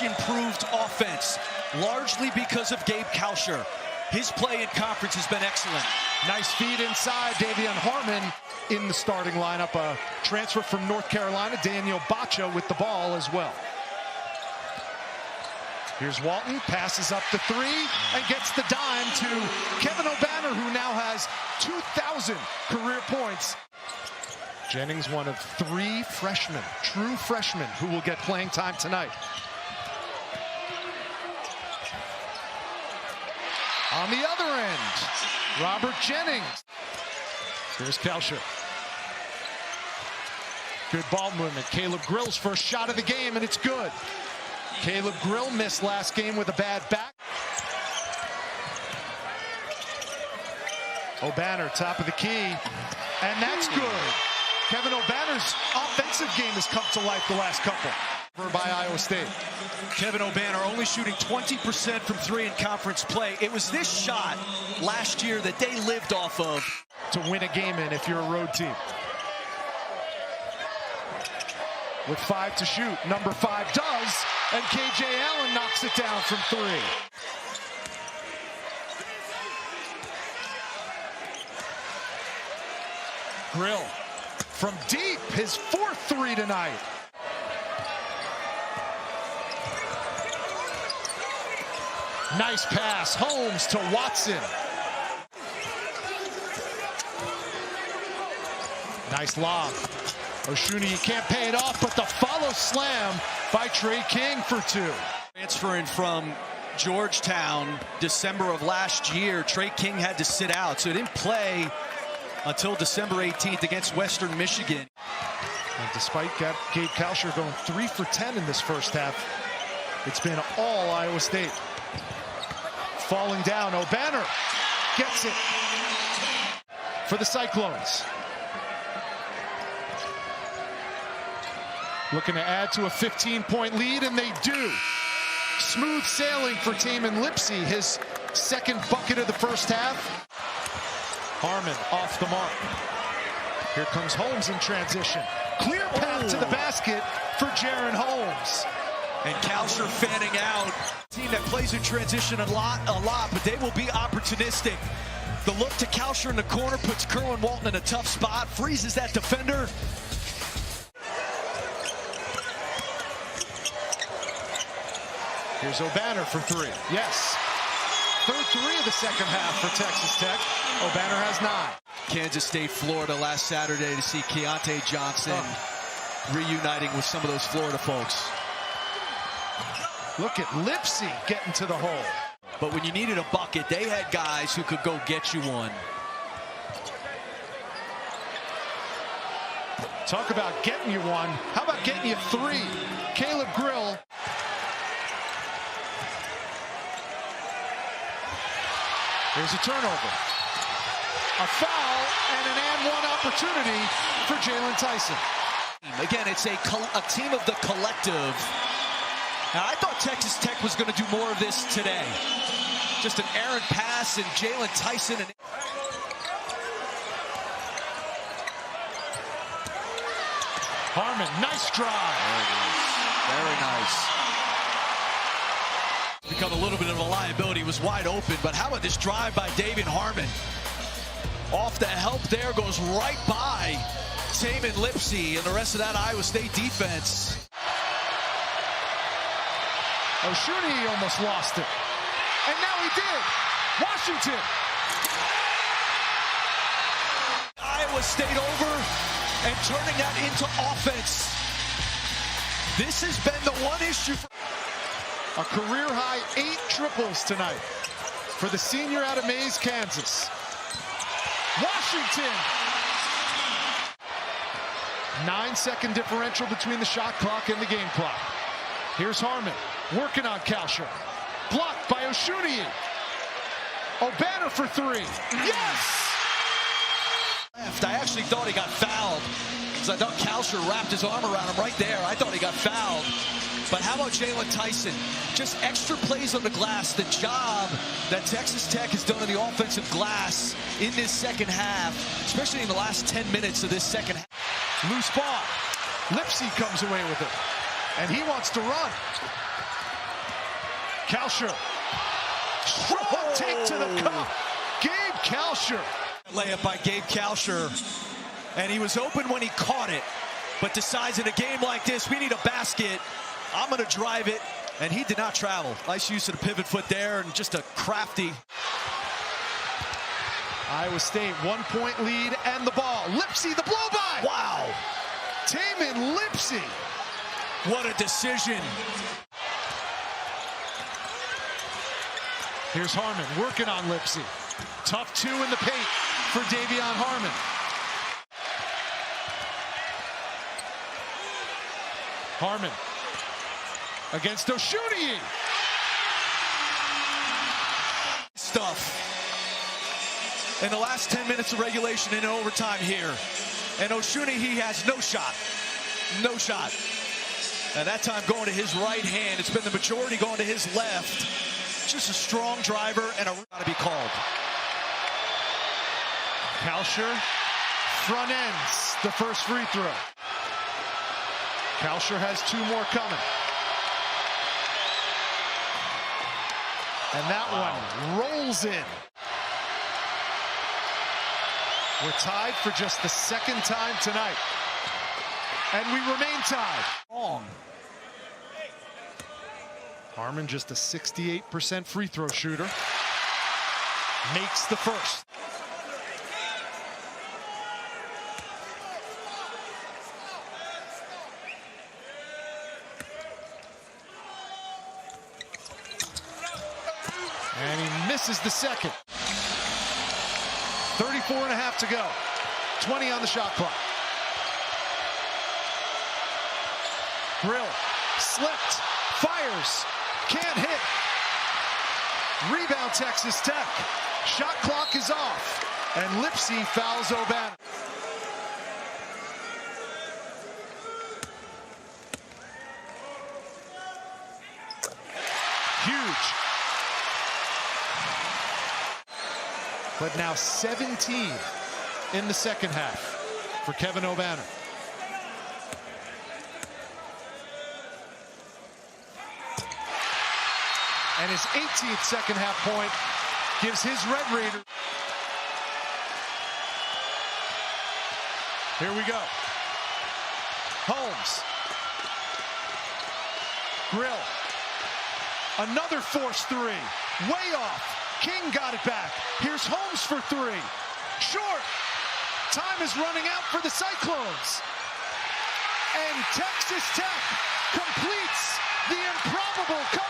much improved offense, largely because of Gabe Kalsher. His play in conference has been excellent. Nice feed inside. Davion Harmon in the starting lineup. A transfer from North Carolina. Daniel Bacha with the ball as well. Here's Walton, passes up the three, and gets the dime to Kevin O'Banner, who now has 2,000 career points. Jennings, one of 3 freshmen, true freshmen, who will get playing time tonight. On the other end, Robert Jennings. Here's Kalsher. Good ball movement. Caleb Grill's first shot of the game, and it's good. Caleb Grill missed last game with a bad back. O'Banner, top of the key, and that's good. Kevin O'Banner's offensive game has come to life the last couple. By Iowa State. Kevin O'Banner only shooting 20% from 3 in conference play. It was this shot last year that they lived off of. To win a game in if you're a road team. With 5 to shoot, number 5 does, and KJ Allen knocks it down from 3. Grill from deep, his 4th 3 tonight. Nice pass, Holmes to Watson. Nice lob. Oshuni, you can't pay it off, but the follow slam by Trey King for 2. Transferring from Georgetown December of last year, Trey King had to sit out, so he didn't play until December 18th against Western Michigan. And despite Gabe Kalsher going 3 for 10 in this first half, it's been all Iowa State. Falling down, O'Banner gets it for the Cyclones. Looking to add to a 15-point lead, and they do. Smooth sailing for Tamin Lipsey, his 2nd bucket of the first half. Harmon off the mark. Here comes Holmes in transition. Clear path to the basket for Jaron Holmes. And Kalsher fanning out. Team that plays in transition a lot, but they will be opportunistic. The look to Kalsher in the corner puts Kerwin Walton in a tough spot, freezes that defender. Here's O'Banner for 3. Yes. 3rd 3 of the second half for Texas Tech. O'Banner has 9. Kansas State, Florida last Saturday to see Keontae Johnson reuniting with some of those Florida folks. Look at Lipsey getting to the hole. But when you needed a bucket, they had guys who could go get you one. Talk about getting you one. How about getting you 3? Caleb Grill. Here's a turnover. A foul and an and-one opportunity for Jalen Tyson. Again, it's a team of the collective. Now, I thought Texas Tech was going to do more of this today. Just an errant pass, and Jalen Tyson. Harmon, nice drive. Very nice. Become a little bit of a liability. He was wide open, but how about this drive by Davion Harmon? Off the help there, goes right by Tamin Lipsey and the rest of that Iowa State defense. Oshuni almost lost it. And now he did. Washington. Iowa State over and turning that into offense. This has been the one issue. A career-high 8 triples tonight for the senior out of Mays, Kansas. Washington. 9-second differential between the shot clock and the game clock. Here's Harmon working on Kalsher. Blocked by Oshuni. O'Banner for 3. Yes! I actually thought he got fouled because I thought Kalsher wrapped his arm around him right there. I thought he got fouled. But how about Jalen Tyson? Just extra plays on the glass. The job that Texas Tech has done on the offensive glass in this second half, especially in the last 10 minutes of this second half. Loose ball. Lipsey comes away with it. And he wants to run. Kalsher. Strong take to the cup. Gabe Kalsher. Layup by Gabe Kalsher. And he was open when he caught it, but decides in a game like this, we need a basket. I'm going to drive it. And he did not travel. Nice use of the pivot foot there, and just a crafty. Iowa State, 1-point lead and the ball. Lipsy, the blow by. Wow. Tamin Lipsy. What a decision. Here's Harmon working on Lipsy. Tough two in the paint for Davion Harmon. Harmon against Oshuni. Stuff. In the last 10 minutes of regulation in overtime here. And Oshuni, he has no shot. No shot. And that time going to his right hand. It's been the majority going to his left. Just a strong driver and a got to be called. Kalsher front ends the first free throw. Kalsher has two more coming. And that one rolls in. We're tied for just the second time tonight. And we remain tied. Wrong. Harmon just a 68% free throw shooter. Makes the first. And he misses the second. 34.5 to go. 20 on the shot clock. Grill slipped, fires, can't hit. Rebound Texas Tech. Shot clock is off, and Lipsy fouls O'Bannon. Huge. But now 17 in the second half for Kevin O'Bannon. And his 18th second half point gives his Red Raider. Here we go. Holmes. Grill. Another forced three. Way off. King got it back. Here's Holmes for three. Short. Time is running out for the Cyclones. And Texas Tech completes the improbable comeback.